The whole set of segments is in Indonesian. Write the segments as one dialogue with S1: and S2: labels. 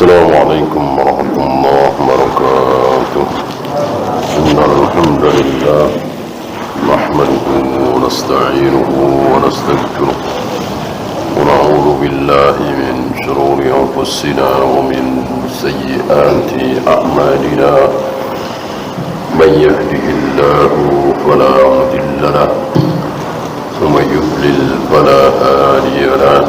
S1: السلام عليكم ورحمة الله وبركاته. إن الحمد لله نحمده ونستعينه ونستغفره ونعوذ بالله من شرور أنفسنا ومن سيئات أعمالنا. من يهده الله فلا مضل له ومن يضلل فلا هادي له.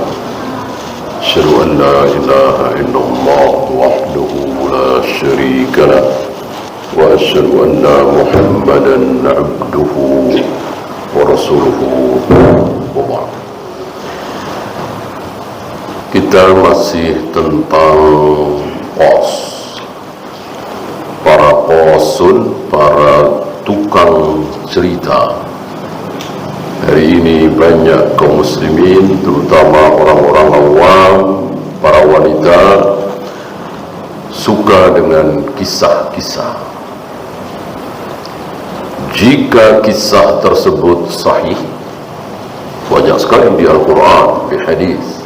S1: أشهد أن لا إله إلا الله وحده لا شريك له وأشهد أن محمدا عبده ورسوله وبعد. Kita masih tentang pos, para posun, para tukang cerita. Hari ini banyak kaum muslimin, terutama orang-orang awam, para wanita, suka dengan kisah-kisah. Jika kisah tersebut sahih, banyak sekali di Al-Quran, di hadis,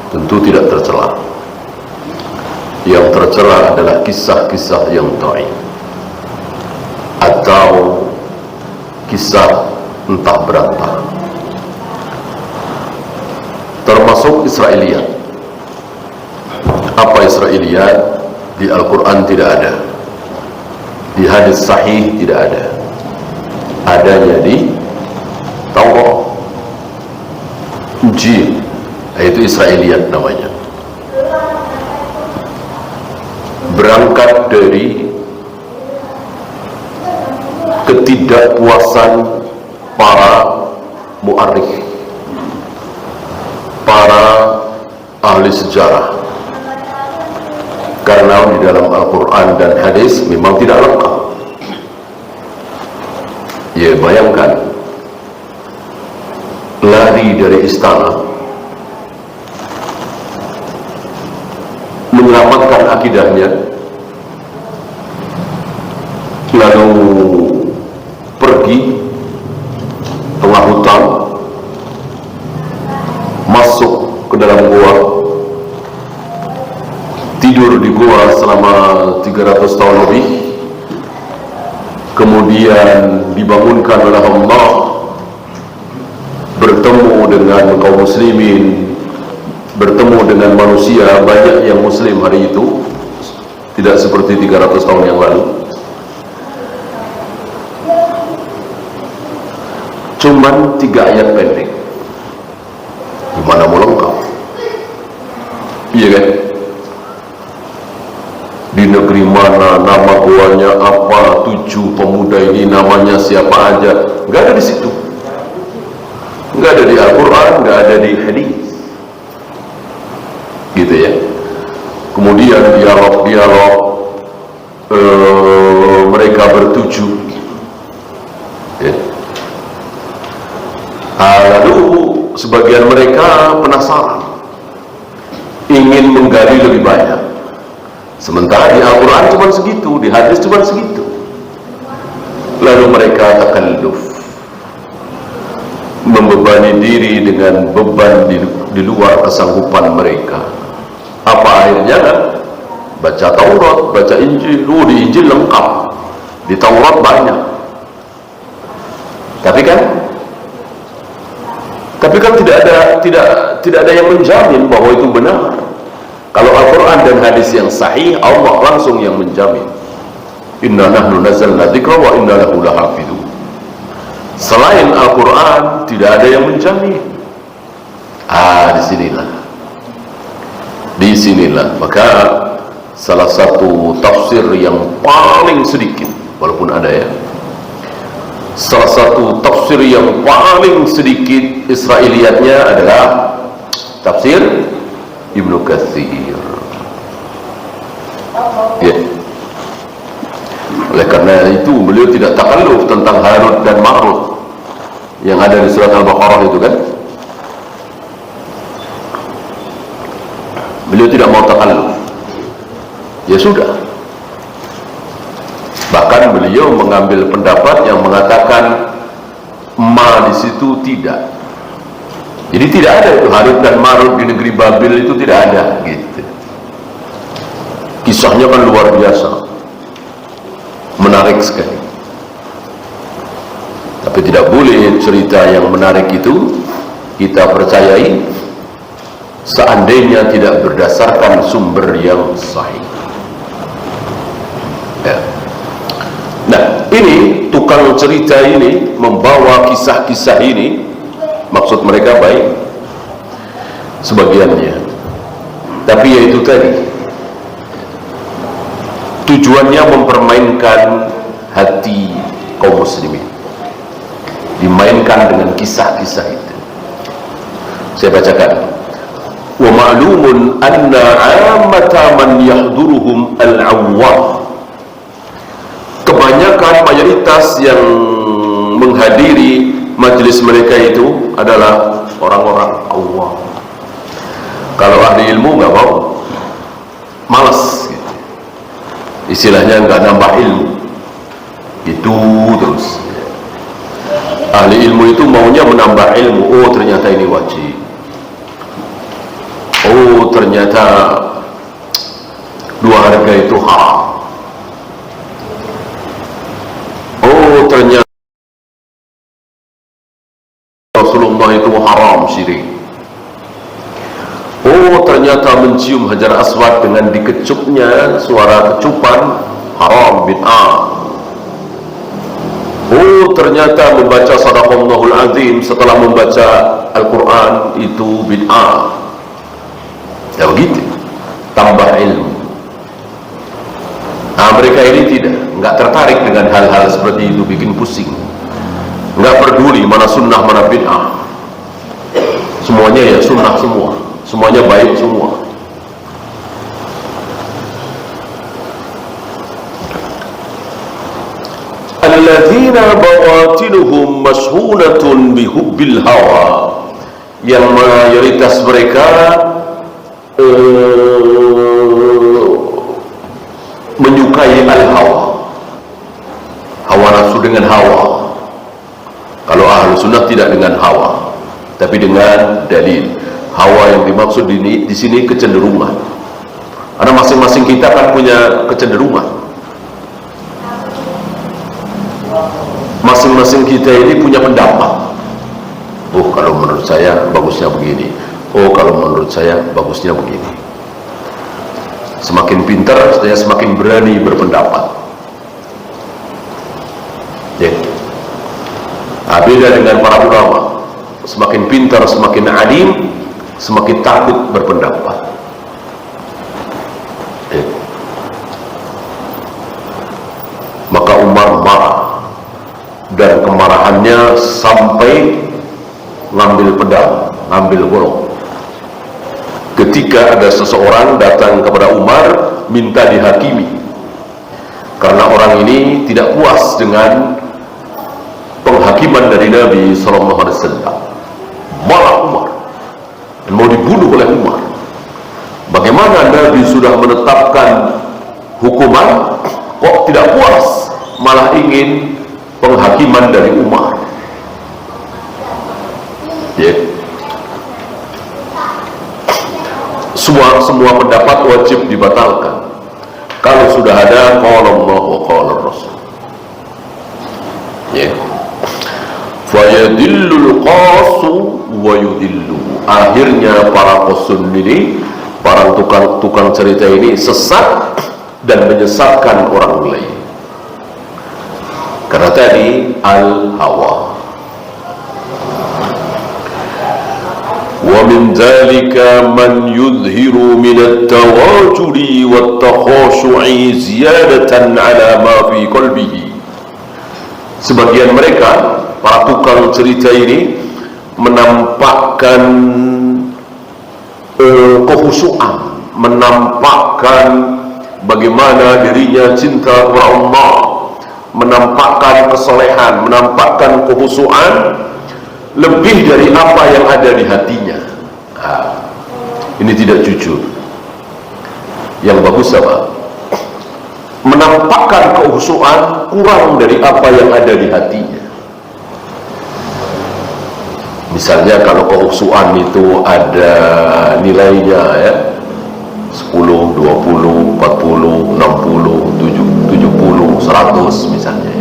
S1: tentu tidak tercela. Yang tercela adalah kisah-kisah yang dhaif atau kisah entah berantah, termasuk Israiliyat. Apa Israiliyat? Di Al-Quran tidak ada, di hadis sahih tidak ada, adanya di Taurat, Injil, yaitu Israiliyat namanya. Berangkat dari ketidakpuasan para mu'arrikh, para ahli sejarah, karena di dalam Al-Quran dan hadis memang tidak lengkap. Ya, bayangkan, lari dari istana menyelamatkan akidahnya, lalu pergi tengah hutan, masuk ke dalam gua, tidur di gua selama 300 tahun lebih, kemudian dibangunkan oleh Allah, bertemu dengan kaum muslimin, bertemu dengan manusia. Banyak yang muslim hari itu, tidak seperti 300 tahun yang lalu. Cuman 3 ayat pendek, gimana mau lengkap? Iya kan? Di negeri mana, nama goanya apa, 7 pemuda ini namanya siapa aja, nggak ada di situ, nggak ada di Al-Quran, nggak ada di hadis, gitu ya. Kemudian dialog-dialog mereka bertujuh, ya. Lalu sebagian mereka penasaran, ingin menggali lebih banyak. Sementara di Al-Quran cuma segitu, di hadis cuma segitu. Lalu mereka takalluf, membebani diri dengan beban di luar kesanggupan mereka. Apa akhirnya? Baca Taurat, baca Injil. Di Injil lengkap, di Taurat banyak. Tapi kan tidak ada yang menjamin bahwa itu benar. Kalau Al-Quran dan hadis yang sahih, Allah langsung yang menjamin. Inna nahnu nazzalna dzikra wa inna lahu lahafidun. Selain Al-Quran tidak ada yang menjamin. Disinilah maka salah satu tafsir yang paling sedikit, walaupun ada ya, salah satu tafsir yang paling sedikit Israiliyatnya adalah tafsir Ibnu Katsir. Ya. Oleh karena itu beliau tidak takalluf tentang Harut dan Marut yang ada di surat Al-Baqarah itu kan. Beliau tidak mau takalluf. Ya sudah. Bahkan beliau mengambil pendapat yang mengatakan di situ tidak. Jadi tidak ada itu Harut dan Marut di negeri Babil, itu tidak ada gitu. kisahnya kan luar biasa, menarik sekali. Tapi tidak boleh cerita yang menarik itu kita percayai seandainya tidak berdasarkan sumber yang sahih. Ya. Nah, ini tukang cerita ini membawa kisah-kisah ini, maksud mereka baik sebagiannya, tapi yaitu tadi tujuannya mempermainkan hati kaum muslimin, dimainkan dengan kisah-kisah itu. Saya bacakan. Wa ma'lumun anna 'ammata man yahduruhum al-'awwam. Kebanyakan mayoritas yang menghadiri majelis mereka itu adalah orang-orang awam. Kalau ahli ilmu nggak mau, malas gitu. Istilahnya nggak nambah ilmu, itu terus. Ahli ilmu itu maunya menambah ilmu. Oh, ternyata ini wajib. Oh, ternyata dua harga itu haram. Oh, ternyata Rasulullah itu haram syirik. Oh, ternyata mencium hajar aswad dengan dikecupnya suara kecupan haram, bid'ah. Oh, ternyata membaca sadaqallahul azim setelah membaca Al-Quran itu bid'ah. Ya begitu, tambah ilmu. Nah, mereka ini nggak tertarik dengan hal-hal seperti itu, bikin pusing, nggak peduli mana sunnah mana bid'ah, semuanya ya sunnah semua, semuanya baik semua. Alladzina bawatinuhum mashhunatun bihubbil hawa, yang mayoritas mereka menyukai al-hawa, hawa nafsu dengan hawa. Kalau ahlu sunnah tidak dengan hawa, tapi dengan dalil. Hawa yang dimaksud di sini kecenderungan. Karena masing-masing kita kan punya kecenderungan. Masing-masing kita ini punya pendapat. Oh, kalau menurut saya bagusnya begini. Oh, kalau menurut saya bagusnya begini. Semakin pintar, saya semakin berani berpendapat. Ya. Nah, beda dengan para ulama. Semakin pintar, semakin alim, semakin takut berpendapat. Ya. Maka Umar marah, dan kemarahannya sampai ngambil pedang, ngambil golok. Ketika ada seseorang datang kepada Umar minta dihakimi, karena orang ini tidak puas dengan penghakiman dari Nabi SAW, marah Umar dan mau dibunuh oleh Umar. Bagaimana Nabi sudah menetapkan hukuman kok tidak puas, malah ingin penghakiman dari Umar. Ya. Semua pendapat wajib dibatalkan kalau sudah ada qala Allah wa qala Rasul. Ya. Fa yadillul qasu wa yudillu. Akhirnya para qasun ini, para tukang cerita ini sesat dan menyesatkan orang lain. Karena tadi al-hawa. ومن ذلك من يظهر من التواجد والتخاشع زيادة على ما في قلبه. Sebagian mereka, para tukang cerita ini, menampakkan kekhusyuan, menampakkan bagaimana dirinya cinta kepada Allah, menampakkan kesolehan, menampakkan kekhusyuan lebih dari apa yang ada di hatinya. Nah, ini tidak jujur. Yang bagus apa? Menampakkan kekhusyuan kurang dari apa yang ada di hatinya. Misalnya kalau kekhusyuan itu ada nilainya ya 10, 20, 40, 60, 70, 100 misalnya.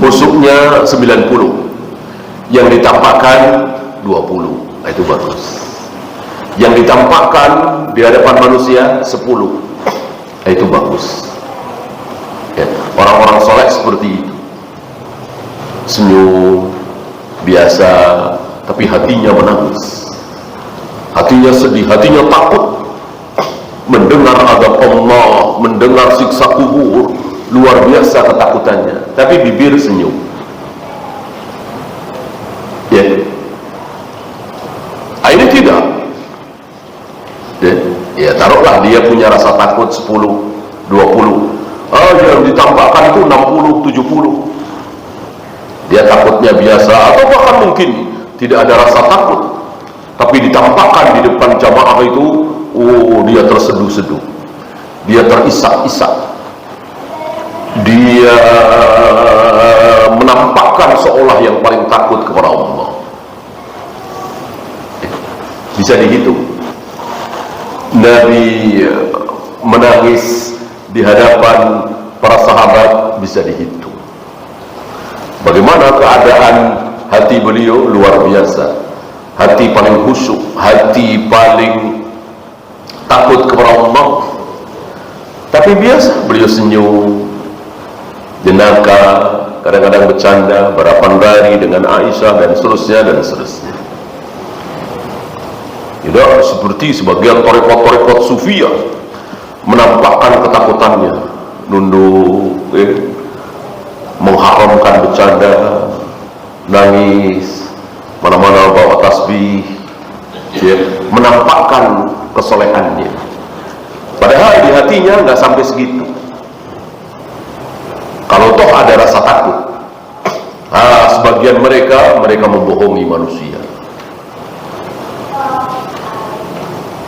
S1: Khusyuknya 90, yang ditampakkan 20, nah, itu bagus. Yang ditampakkan di hadapan manusia 10, nah, itu bagus. Ya, orang-orang soleh seperti itu, senyum biasa, tapi hatinya menangis, hatinya sedih, hatinya takut mendengar azab Allah, mendengar siksa kubur, luar biasa ketakutannya, tapi bibir senyum. Ya, ini tidak. Ya, taruhlah dia punya rasa takut 10, 20, yang ditampakkan itu 60, 70. Dia takutnya biasa, atau bahkan mungkin tidak ada rasa takut, tapi ditampakkan di depan jamaah itu, dia terseduh-seduh, dia terisak-isak, dia menampakkan seolah yang paling takut kepada Allah. Bisa dihitung. Nabi menangis di hadapan para sahabat, bisa dihitung. Bagaimana keadaan hati beliau, luar biasa. Hati paling khusyuk, hati paling takut kepada Allah. Tapi biasa beliau senyum, jenaka, kadang-kadang bercanda, berpandari dengan Aisyah dan seterusnya dan seterusnya. Tidak seperti sebagian tarekat-tarekat sufiyah menampakkan ketakutannya, nunduk, mengharamkan bercanda, nangis, mana-mana bawa tasbih, menampakkan kesolehannya. Padahal di hatinya nggak sampai segitu. Kalau toh ada rasa takut, sebagian mereka membohongi manusia.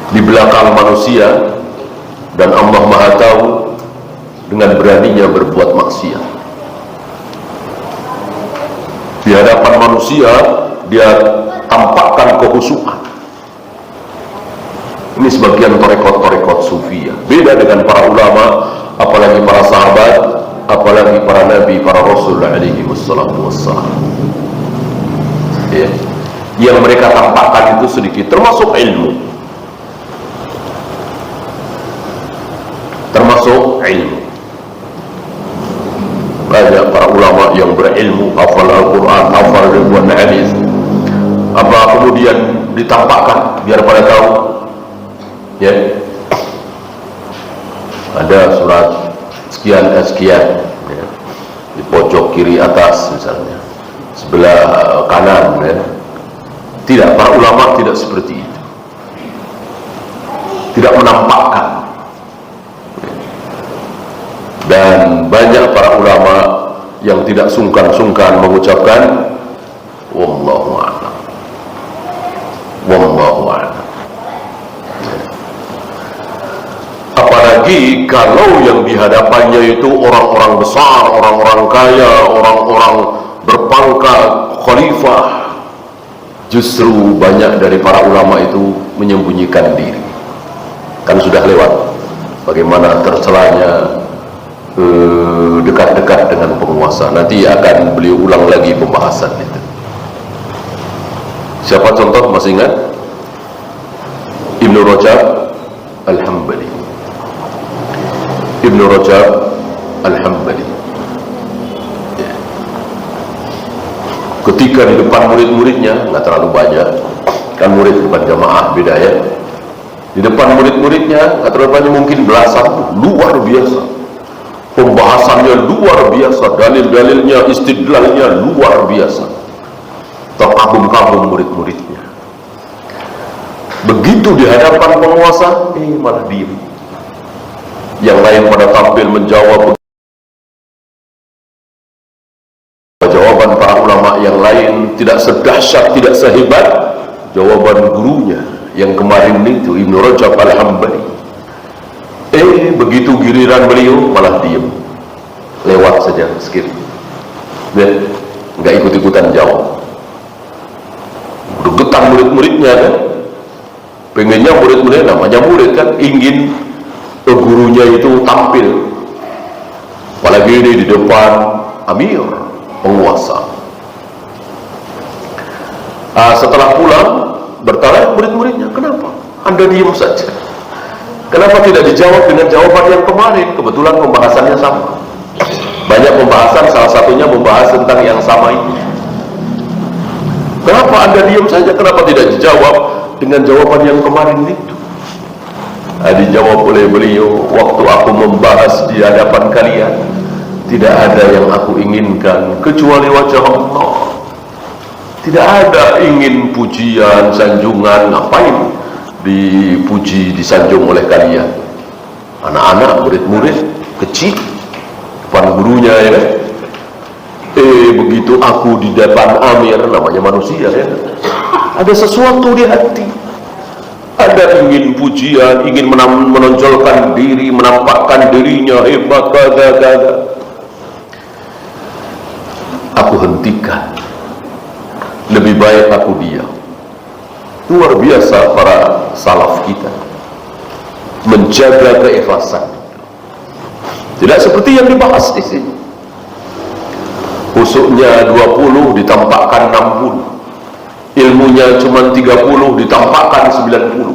S1: Di belakang manusia, dan Allah Maha Tahu, dengan beraninya berbuat maksiat. Di hadapan manusia dia tampakkan kehusukan. Ini sebagian tarekat-tarekat sufiyah. Beda dengan para ulama, apalagi para sahabat, apalagi para nabi, para rasul alaihi wassalatu wassalam. Ya. Yang mereka tampakkan itu sedikit, termasuk ilmu. Banyak para ulama yang berilmu, hafal Al-Quran, hafal ribuan hadis, apa kemudian ditampakkan biar pada tahu, ya, ada surat sekian ya, di pojok kiri atas misalnya, sebelah kanan, ya. Tidak, para ulama tidak seperti itu, tidak menampakkan. Dan banyak para ulama yang tidak sungkan-sungkan mengucapkan wallahu a'lam, wallahu a'lam. Apalagi kalau yang dihadapannya itu orang-orang besar, orang-orang kaya, orang-orang berpangkat khalifah, justru banyak dari para ulama itu menyembunyikan diri. Kan sudah lewat bagaimana tercelanya dekat-dekat dengan penguasa. Nanti akan beliau ulang lagi pembahasan itu. Siapa contoh, masih ingat? Ibnu Rajab Al-Hambali. Ibnu Rajab Al-Hambali, ketika di depan murid-muridnya, nggak terlalu banyak, kan murid depan jamaah beda ya. Di depan murid-muridnya nggak terlalu banyak, mungkin belasan, luar biasa. Pembahasannya luar biasa, dalil-dalilnya, istidlalnya luar biasa. Terkagum-kagum murid-muridnya. Begitu di hadapan penguasa, malah diam. Yang lain pada tampil menjawab jawaban para ulama yang lain, tidak sedahsyat, tidak sehebat jawaban gurunya yang kemarin itu, Ibnu Rajab Al-Hambali. Begitu giliran beliau malah diam, lewat saja, skip, dan nggak ikut-ikutan jawab. Getar murid-muridnya kan, pengennya murid-muridnya, namanya murid kan, ingin gurunya itu tampil, apalagi ini di depan amir, penguasa. Setelah pulang, bertanya murid-muridnya, kenapa Anda diam saja? Kenapa tidak dijawab dengan jawaban yang kemarin? Kebetulan pembahasannya sama. Banyak pembahasan, salah satunya membahas tentang yang sama ini. Kenapa Anda diam saja? Kenapa tidak dijawab dengan jawaban yang kemarin itu? Dijawab oleh beliau, waktu aku membahas di hadapan kalian, tidak ada yang aku inginkan kecuali wajah Allah. Tidak ada ingin pujian, sanjungan. Ngapain dipuji, disanjung oleh kalian? Anak-anak, murid-murid kecil depan gurunya, ya kan? Begitu aku di depan amir, namanya manusia, ya kan? Ada sesuatu di hati, ada ingin pujian, ingin menonjolkan diri, menampakkan dirinya hebat, gagah. Aku hentikan, lebih baik aku diam. Luar biasa para salaf kita menjaga keikhlasan. Tidak seperti yang dibahas di sini. Husuknya 20 ditampakkan 60, ilmunya cuma 30 ditampakkan 90.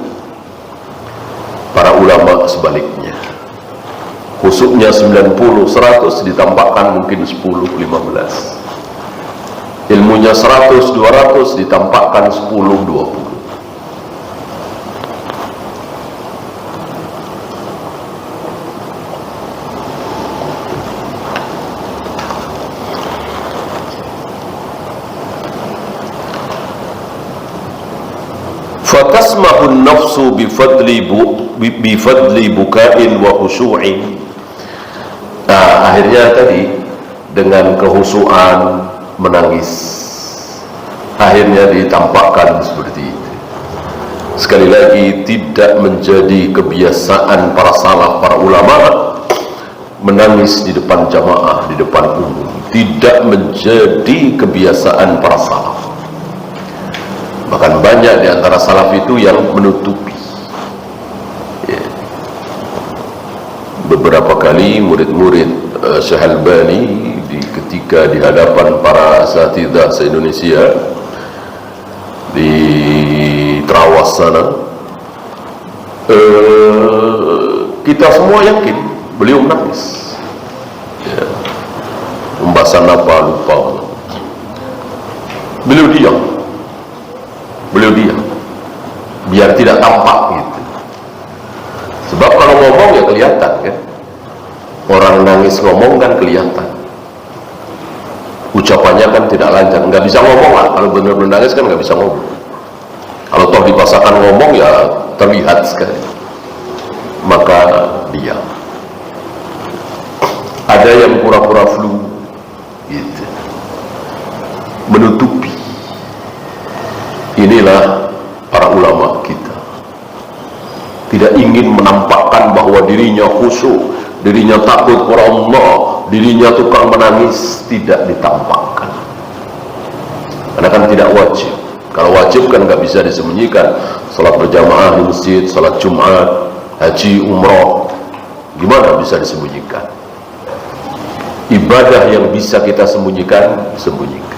S1: Para ulama sebaliknya, husuknya 90, 100 ditampakkan mungkin 10, 15. Ilmunya 100, 200 ditampakkan 10, 20. Fatasmahun nafsu bifadli bukain wa khusyu'in. Akhirnya tadi dengan kehusuan menangis, akhirnya ditampakkan seperti itu. Sekali lagi, tidak menjadi kebiasaan para salaf, para ulama menangis di depan jamaah, di depan umum. Tidak menjadi kebiasaan para salaf. Bahkan banyak di antara salaf itu yang menutupi. Beberapa kali murid-murid Syekh Albani ketika di hadapan para asatidzah se-Indonesia di Trawas sana, kita semua yakin beliau menangis. Pembahasan apa lupa. Beliau diam, biar tidak tampak gitu. Sebab kalau ngomong ya kelihatan kan, orang nangis ngomong kan kelihatan, ucapannya kan tidak lancar, nggak bisa ngomong lah. Kalau benar-benar nangis kan nggak bisa ngomong. Kalau toh dipaksakan ngomong ya terlihat sekali. Maka diam. Ada yang pura-pura flu gitu, menutupi. Inilah para ulama kita, tidak ingin menampakkan bahwa dirinya khusyuk, dirinya takut kepada Allah, dirinya tukang menangis. Tidak ditampakkan, karena kan tidak wajib. Kalau wajib kan nggak bisa disembunyikan. Salat berjamaah di masjid, salat Jumat, haji, umrah, gimana bisa disembunyikan? Ibadah yang bisa kita sembunyikan, sembunyikan.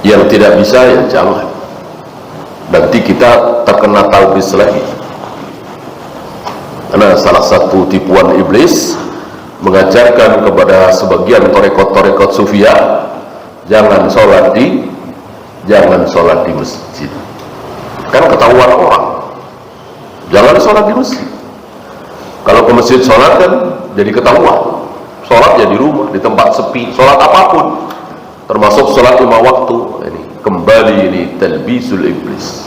S1: Yang tidak bisa ya jangan. Nanti kita terkena talbis lagi. Karena salah satu tipuan iblis mengajarkan kepada sebagian torekot-torekot sufia, jangan sholat di masjid. Kan ketahuan orang. Jangan sholat di masjid. Kalau ke masjid sholat kan jadi ketahuan. Sholat ya di rumah, di tempat sepi. Sholat apapun, termasuk sholat 5 waktu. Kembali talbisul iblis,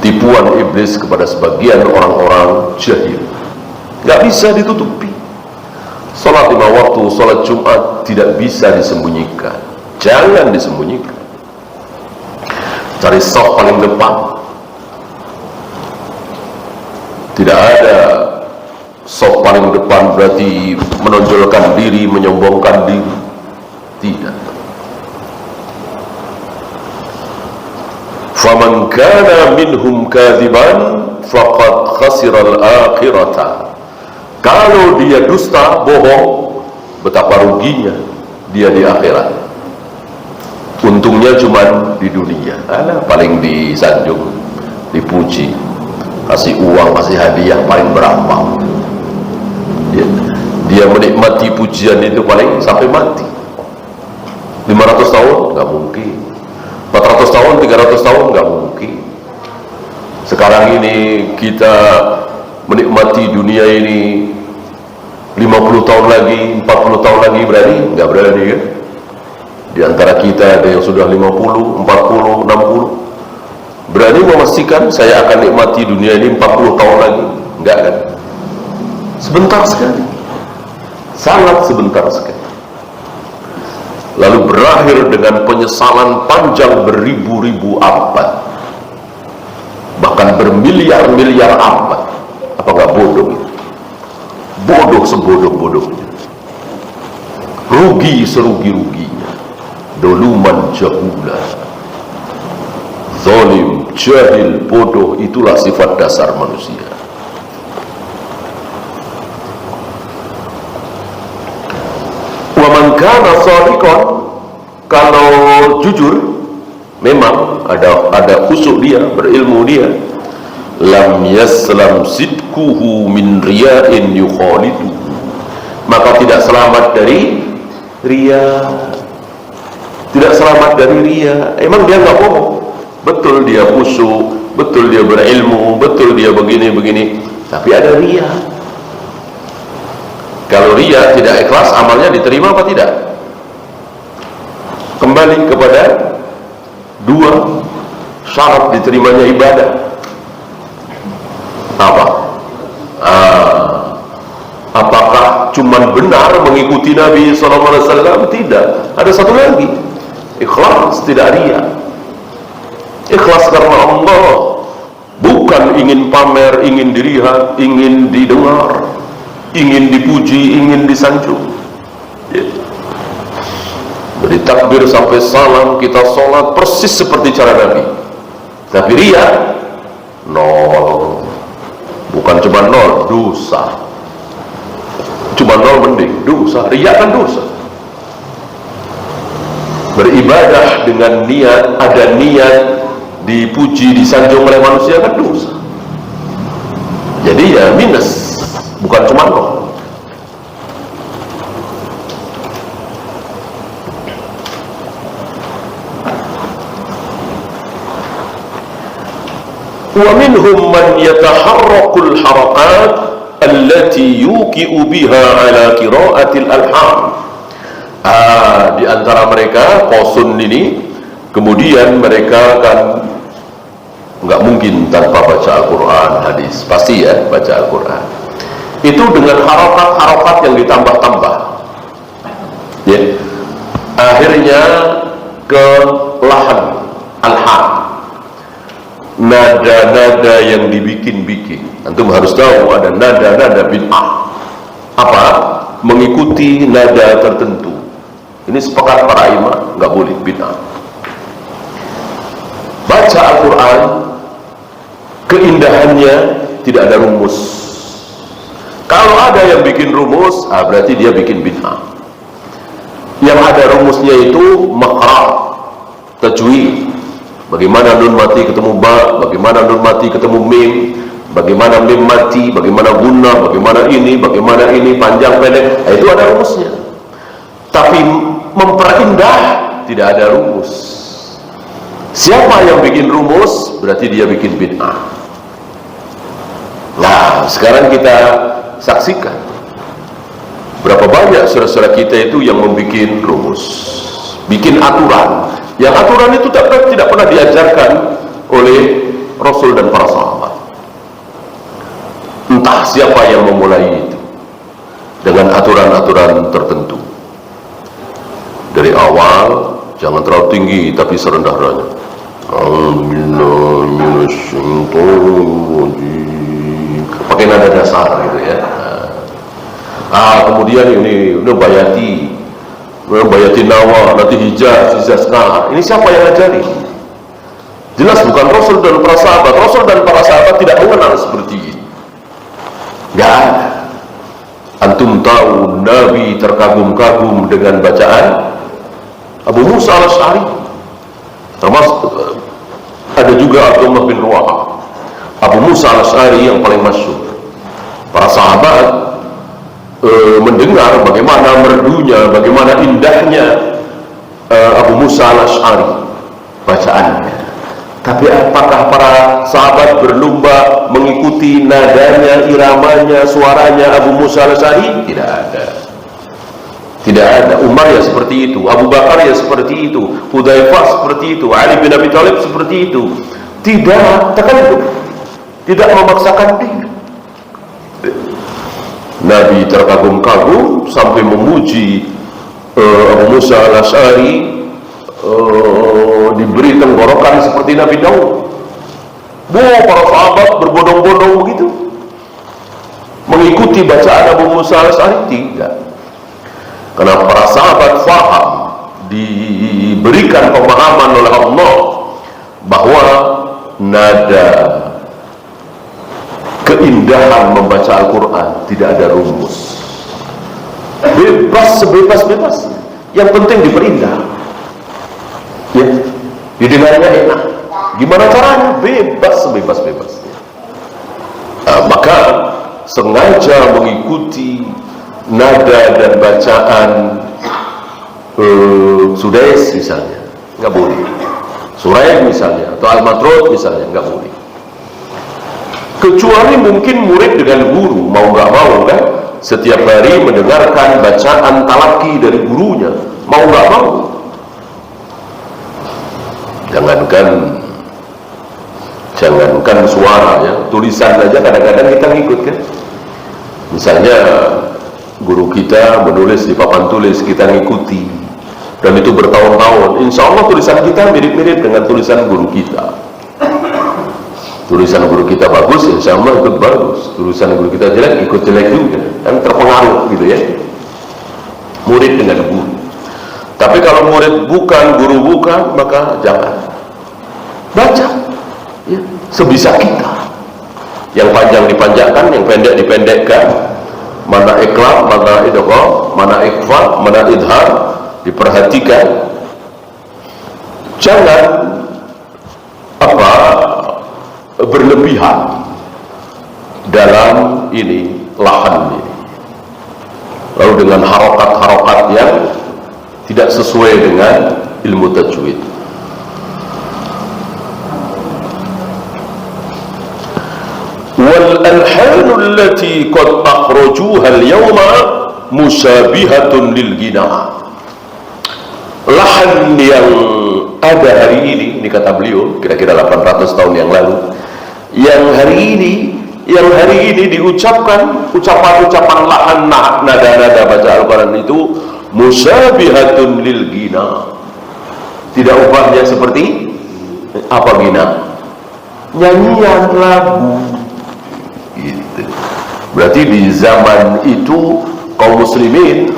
S1: tipuan iblis kepada sebagian orang-orang jahil. Gak bisa ditutupi. Sholat 5 waktu, sholat Jumat tidak bisa disembunyikan. Jangan disembunyikan. Cari saf paling depan. Tidak ada saf paling depan berarti menonjolkan diri, menyombongkan diri. Tidak. Faman kana minhum kadziban faqad khasiral akhirata. Kalau dia dusta, bohong, betapa ruginya dia di akhirat. Untungnya cuma di dunia. Alah, paling disanjung, dipuji, kasih uang, kasih hadiah paling berapa. Dia menikmati pujian itu paling sampai mati. 500 tahun nggak mungkin, 400 tahun, 300 tahun nggak mungkin. Sekarang ini kita menikmati dunia ini 50 tahun lagi, 40 tahun lagi, berani? Nggak berani kan? Di antara kita ada yang sudah 50, 40, 60. Berani memastikan saya akan nikmati dunia ini 40 tahun lagi? Enggak kan? Sebentar sekali, sangat sebentar sekali. Lalu berakhir dengan penyesalan panjang beribu-ribu abad, bahkan bermiliar-miliar abad. Apa nggak bodoh? Bodoh sebodoh-bodohnya, rugi serugi-ruginya, doluman jahula, zalim, jahil, bodoh. Itulah sifat dasar manusia. Wa man kana shadiqan, kalau jujur, memang ada khusyuk dia, berilmu dia, lam yaslam sidquhu min riya'in yukhalidu, maka tidak selamat dari riya, tidak selamat dari riya. Emang dia nggak bohong, betul dia khusyuk, betul dia berilmu, betul dia begini-begini, tapi ada riya. Kalau riya tidak ikhlas, amalnya diterima apa tidak? Kembali kepada dua syarat diterimanya ibadah. Apa? Apakah cuman benar mengikuti Nabi SAW? Tidak. Ada satu lagi, ikhlas, tidak riya. Ikhlas karena Allah, bukan ingin pamer, ingin dilihat, ingin didengar, ingin dipuji, ingin disanjung. Dari takbir sampai salam kita sholat persis seperti cara Nabi, tapi riya nol. Bukan cuma nol, dosa. Cuma nol mending, dosa. Riya kan dosa. Beribadah dengan niat, ada niat dipuji, disanjung oleh manusia, kan dosa. Jadi ya minus, bukan cuma nol. Wa minhum man yataharrakul harakat allati yuqi'u biha ala qira'atil alham. Di antara mereka posun ini, kemudian mereka kan nggak mungkin tanpa baca Al-Quran, hadis, pasti ya baca Al-Quran. Itu dengan harokat-harokat yang ditambah-tambah, ya. Akhirnya ke lahan alham, nada-nada yang dibikin-bikin. Antum harus tahu ada nada-nada bid'ah. Apa? Mengikuti nada tertentu. Ini sepakat para imam, nggak boleh bid'ah. Baca Al-Quran, keindahannya tidak ada rumus. Kalau ada yang bikin rumus, berarti dia bikin bid'ah. Yang ada rumusnya itu makhraj, tajwid. Bagaimana nun mati ketemu ba, bagaimana nun mati ketemu mim, bagaimana mim mati, bagaimana gunnah, bagaimana ini, panjang pendek, itu ada rumusnya. Tapi memperindah tidak ada rumus. Siapa yang bikin rumus, berarti dia bikin bid'ah. Nah, sekarang kita saksikan berapa banyak saudara-saudara kita itu yang membuat rumus, bikin aturan. Yang aturan itu tidak pernah diajarkan oleh Rasul dan para sahabat. Entah siapa yang memulai itu dengan aturan-aturan tertentu. Dari awal jangan terlalu tinggi, tapi serendah-rendahnya. Pakai nada dasar gitu ya. Kemudian ini udah bayati nawa, nanti hijaz nah, ini siapa yang ngajari? Jelas bukan Rasul dan para sahabat. Rasul dan para sahabat tidak mengenal Nabi terkagum-kagum dengan bacaan Abu Musa al-Asy'ari, termasuk ada juga Abdullah bin Ruwaha. Abu Musa al-Asy'ari yang paling masyhur. Para sahabat mendengar bagaimana merdunya, bagaimana indahnya Abu Musa al-Asy'ari bacaannya. Tapi apakah para sahabat berlomba mengikuti nadanya, iramanya, suaranya Abu Musa al-Asy'ari? Tidak ada. Tidak ada. Umar ya seperti itu, Abu Bakar ya seperti itu, Hudzaifah seperti itu, Ali bin Abi Thalib seperti itu. Tidak takalluf, tidak memaksakan diri. Nabi terkagum-kagum sampai memuji Abu Musa al-Asy'ari, diberi tenggorokan seperti Nabi Daud. Para sahabat berbondong-bondong begitu mengikuti bacaan Abu Musa al-Asy'ari. Tidak, karena para sahabat faham, diberikan pemahaman oleh Allah bahwa nada keindahan membaca Al-Quran tidak ada rumus, bebas sebebas-bebasnya. Yang penting diperindah, ya, didengarnya enak. Gimana caranya? Bebas sebebas-bebasnya. Maka sengaja mengikuti nada dan bacaan Sudais misalnya nggak boleh, Suraik misalnya, atau Al-Matrud misalnya nggak boleh, kecuali mungkin murid dengan guru, mau nggak mau kan setiap hari mendengarkan bacaan talaki dari gurunya, mau nggak mau. Jangankan suara, ya, tulisan aja kadang-kadang kita ngikut kan. Misalnya guru kita menulis di papan tulis, kita ngikuti, dan itu bertahun-tahun. Insya Allah tulisan kita mirip-mirip dengan tulisan guru kita. Tulisan guru kita bagus, insya Allah ikut bagus. Tulisan guru kita jelek, ikut jelek juga. Kan terpengaruh gitu ya, murid dengan guru. Tapi kalau murid bukan, guru bukan, maka jangan baca, ya, sebisa kita. Yang panjang dipanjangkan, yang pendek dipendekkan. Mana iqlab, mana idgham, mana ikhfa, mana idhar, diperhatikan. Jangan berlebihan dalam ini lahan ini, lalu dengan harokat-harokat yang tidak sesuai dengan ilmu tajwid. Wal alhanu allati qad akhrajuha al-yawma musyabihatun lil ghina. Lahan yang ada hari ini kata beliau kira-kira 800 tahun yang lalu, yang hari ini diucapkan ucapan-ucapan lahan nada-nada baca Al-Quran itu musyabihatun lil ghina. Tidak ubahnya seperti apa ghina? Nyanyian lagu gitu. Berarti di zaman itu kaum muslimin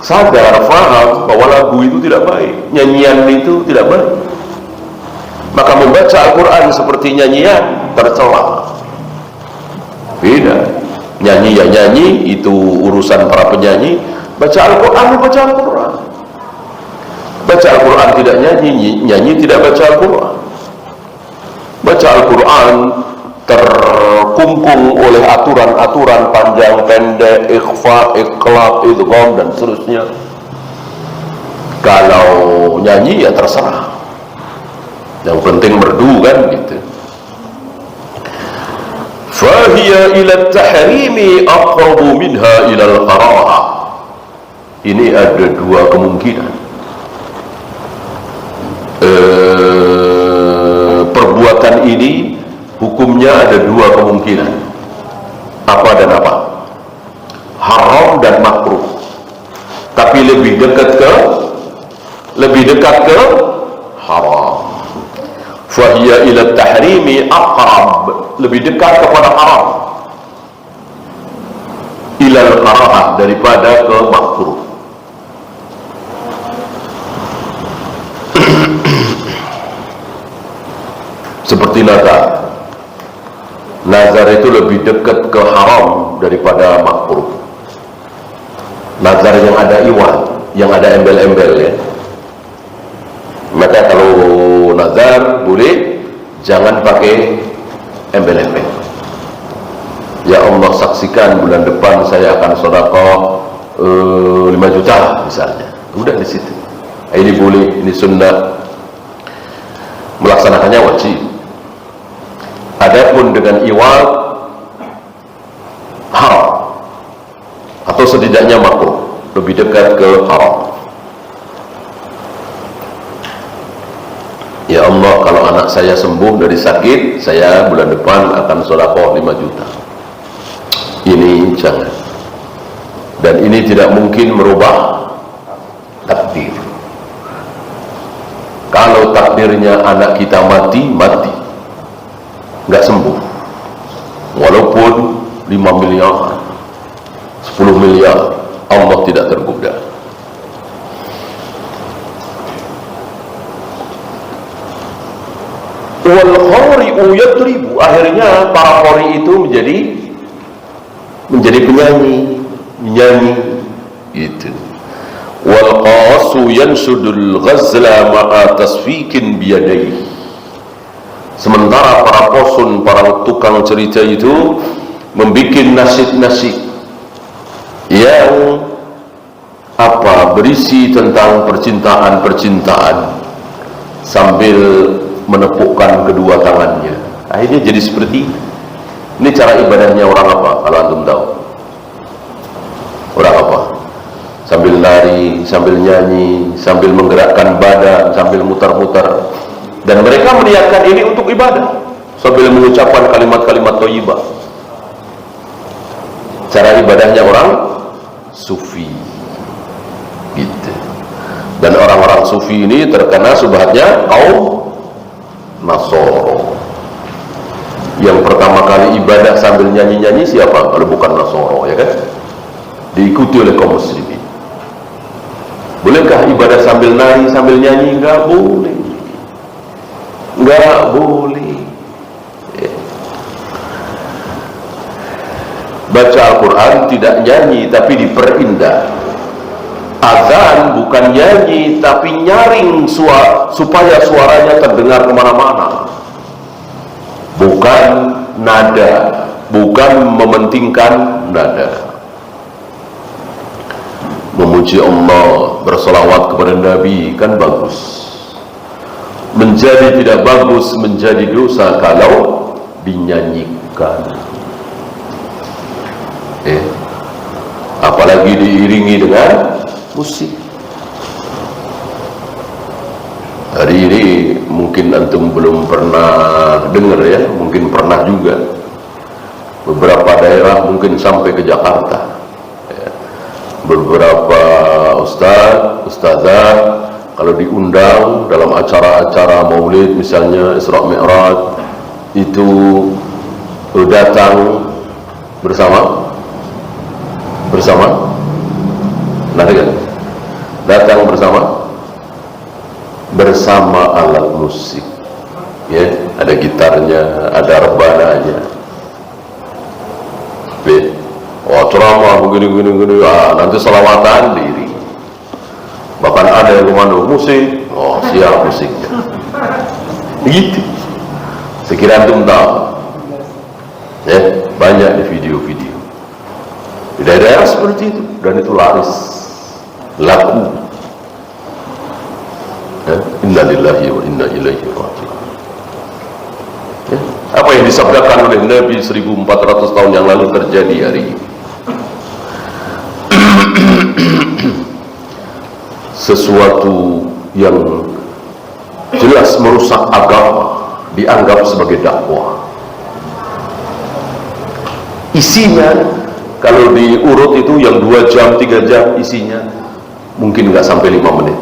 S1: sadar, faham bahwa lagu itu tidak baik, nyanyian itu tidak baik. Maka membaca Al-Quran seperti nyanyian tercela. Beda. Nyanyi ya nyanyi, itu urusan para penyanyi. Baca Al-Quran ya baca Al-Quran. Baca Al-Quran tidak nyanyi, nyanyi tidak baca Al-Quran. Baca Al-Quran terkungkung oleh aturan-aturan panjang pendek, ikhfa, iqlab, idgham dan seterusnya. Kalau nyanyi ya terserah, yang penting merdu kan gitu. Fahiya ila tahrimi aqrabu minha ila al-qara'ah. Ini ada dua kemungkinan. Perbuatan ini hukumnya ada dua kemungkinan. Apa dan apa? Haram dan makruh. Tapi lebih dekat ke haram. Fahiya ila tahrimi aqrab, lebih dekat kepada haram, ila al-qara'ah, daripada ke makruh. Seperti nazar. Nazar itu lebih dekat ke haram daripada makruh. nazar yang ada iwan, yang ada embel-embel ya. Maka kalau nazar boleh, jangan pakai embel-embel. Ya Allah, saksikan bulan depan saya akan sedekah 5 juta misalnya. Udah di situ. Ini boleh, ini sunnah. Melaksanakannya wajib. Adapun dengan iwad haram, atau setidaknya makruh, lebih dekat ke haram. Ya Allah, kalau anak saya sembuh dari sakit, saya bulan depan akan sedekah 5 juta. Ini jangan. Dan ini tidak mungkin merubah takdir. Kalau takdirnya anak kita mati, nggak sembuh. Walaupun 5 miliar, 10 miliar, Allah tidak tergoda. Wal khari'u yadribu, akhirnya para khari itu menjadi penyanyi gitu. Wal qasu yansudul ghazla ma'a tasfikin biyadaihi, sementara para posun, para tukang cerita itu membuat nasyid-nasyid yang berisi tentang percintaan sambil menepukkan kedua tangannya. Akhirnya jadi seperti ini. Cara ibadahnya orang apa kalau antum tahu? Orang apa? Sambil lari, sambil nyanyi, sambil menggerakkan badan, sambil mutar-mutar. Dan mereka meniatkan ini untuk ibadah sambil mengucapkan kalimat-kalimat thayyibah. Cara ibadahnya orang sufi gitu. Dan orang-orang sufi ini terkena subhatnya kaum Nasoro. Yang pertama kali ibadah sambil nyanyi-nyanyi siapa kalau bukan Nasoro, ya kan? Diikuti oleh kaum muslimin. Bolehkah ibadah sambil nari, sambil nyanyi? Enggak boleh. Enggak boleh. Baca Al-Quran tidak nyanyi tapi diperindah. Azan bukan nyanyi tapi nyaring supaya suaranya terdengar kemana-mana. Bukan nada, bukan mementingkan nada. Memuji Allah, bersolawat kepada Nabi kan bagus. Menjadi tidak bagus, menjadi dosa kalau dinyanyikan. Apalagi diiringi dengan musik. Hari ini mungkin antum belum pernah dengar ya, mungkin pernah juga. Beberapa daerah mungkin sampai ke Jakarta. Beberapa ustazah kalau diundang dalam acara-acara maulid misalnya Isra Mi'raj itu datang bersama nanti kan datang bersama alat musik ya, ada gitarnya, ada rebananya. Ceramah begini, nanti selawatan diri. Bahkan ada yang memandu musik, siap musiknya. Begitu. Sekiranya antum tahu, ya banyak di video-video di daerah seperti itu, dan itu laku. Inna lillahi wa inna ilaihi raji'un. Apa yang disabdakan oleh Nabi 1400 tahun yang lalu terjadi hari ini. Sesuatu yang jelas merusak agama dianggap sebagai dakwah. Isinya kalau diurut itu yang 2 jam, 3 jam isinya mungkin nggak sampai 5 menit.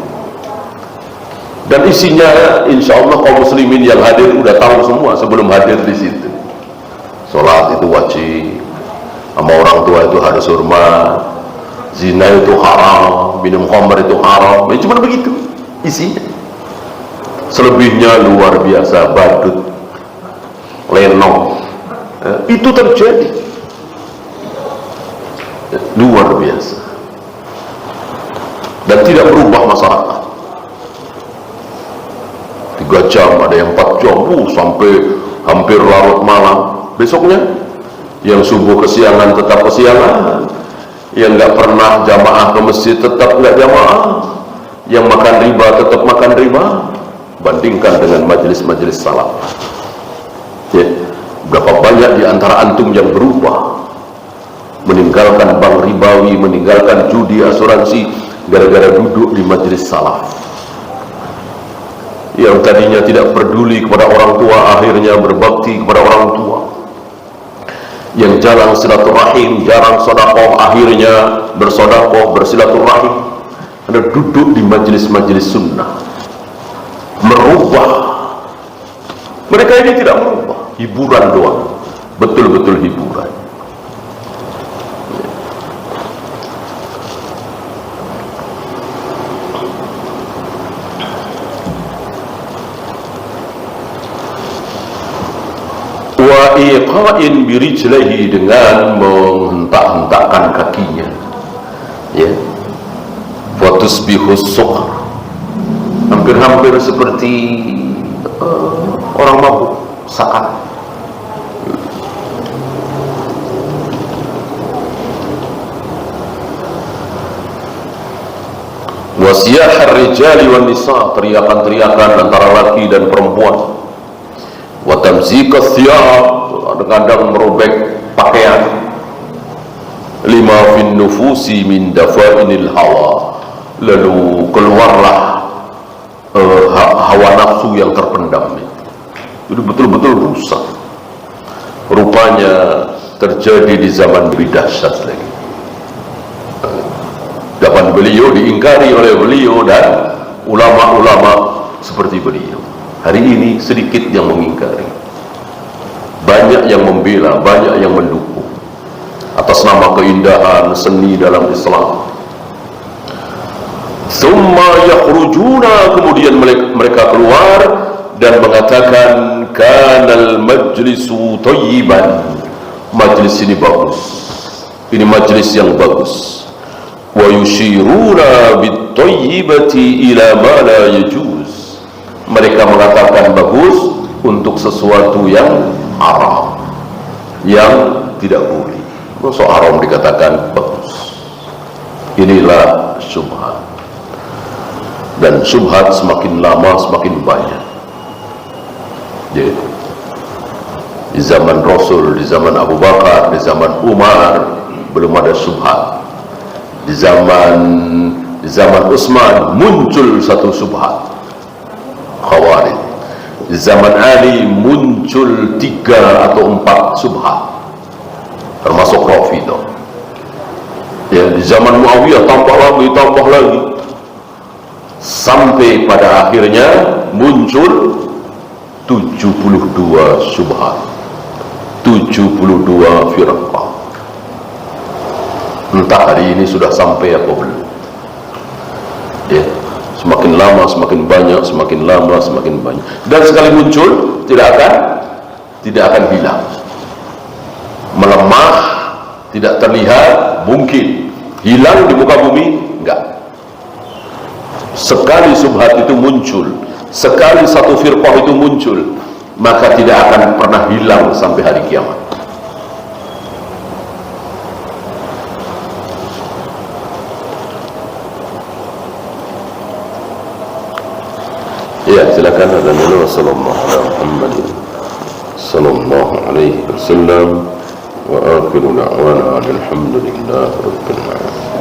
S1: Dan isinya insya Allah kaum muslimin yang hadir udah tahu semua sebelum hadir di situ. Sholat itu wajib, sama orang tua itu harus hormat, zina itu haram, minum khamr itu haram. Cuma begitu isinya. Selebihnya luar biasa, badut, lenong. Itu terjadi luar biasa. tidak berubah masyarakat. 3 jam, ada yang 4 jam, sampai hampir larut malam. Besoknya yang subuh kesiangan tetap kesiangan, yang nggak pernah jamaah ke masjid tetap nggak jamaah, yang makan riba tetap makan riba. Bandingkan dengan majelis-majelis salaf, ya, berapa banyak di antara antum yang berubah, meninggalkan bank ribawi, meninggalkan judi, asuransi, gara-gara duduk di majelis salaf. Yang tadinya tidak peduli kepada orang tua, akhirnya berbakti kepada orang tua. Yang jarang silaturahim, jarang sedekah, akhirnya bersedekah, bersilaturahim, karena duduk di majelis-majelis sunnah. Merubah. Mereka ini tidak merubah, hiburan doang, betul-betul hiburan. Wa iqa'in birijlihi, dengan menghentak-hentakkan kakinya, ya. Wa tusbihus suqar, hampir-hampir seperti orang mabuk saat. Wasiyahar rijali wan nisa, teriakan-teriakan antara laki dan perempuan. Wa tamziqas thiyab, kadang-kadang merobek pakaian. Lima fin nufusi min dafainil hawa, lalu keluarlah hawa nafsu yang terpendam. Itu betul-betul rusak. Rupanya terjadi di zaman lebih dahsyat lagi. Zaman beliau diingkari oleh beliau dan ulama-ulama seperti beliau. Hari ini sedikit yang mengingkari, banyak yang membela, banyak yang mendukung atas nama keindahan seni dalam Islam. Thumma yakhrujuna, kemudian mereka keluar dan mengatakan kanal majlisu thayyiban, majlis ini bagus, ini majlis yang bagus. Wa yushiruna bit thayyibati ila ma la yajuz, mereka mengatakan bagus untuk sesuatu yang haram, yang tidak boleh. Masa haram dikatakan bagus? Inilah syubhat. Dan syubhat semakin lama semakin banyak. Jadi, di zaman Rasul, di zaman Abu Bakar, di zaman Umar belum ada syubhat. Di zaman Utsman muncul satu syubhat, Khawarij. Di zaman Ali muncul 3 atau 4 syubhat, termasuk Rafidah. Ya, di zaman Muawiyah tambah lagi, sampai pada akhirnya muncul 72 syubhat, 72 firqah. Entah hari ini sudah sampai apa belum. Ya, semakin lama semakin banyak, semakin lama semakin banyak. Dan sekali muncul tidak akan hilang. Melemah, tidak terlihat, mungkin hilang di muka bumi, enggak. Sekali syubhat itu muncul, sekali satu firqah itu muncul, maka tidak akan pernah hilang sampai hari kiamat. Ya, silakan. Ada dulu. Sallallahu alaihi wasallam wa akhiru da'wana alhamdulillah rabbil alamin.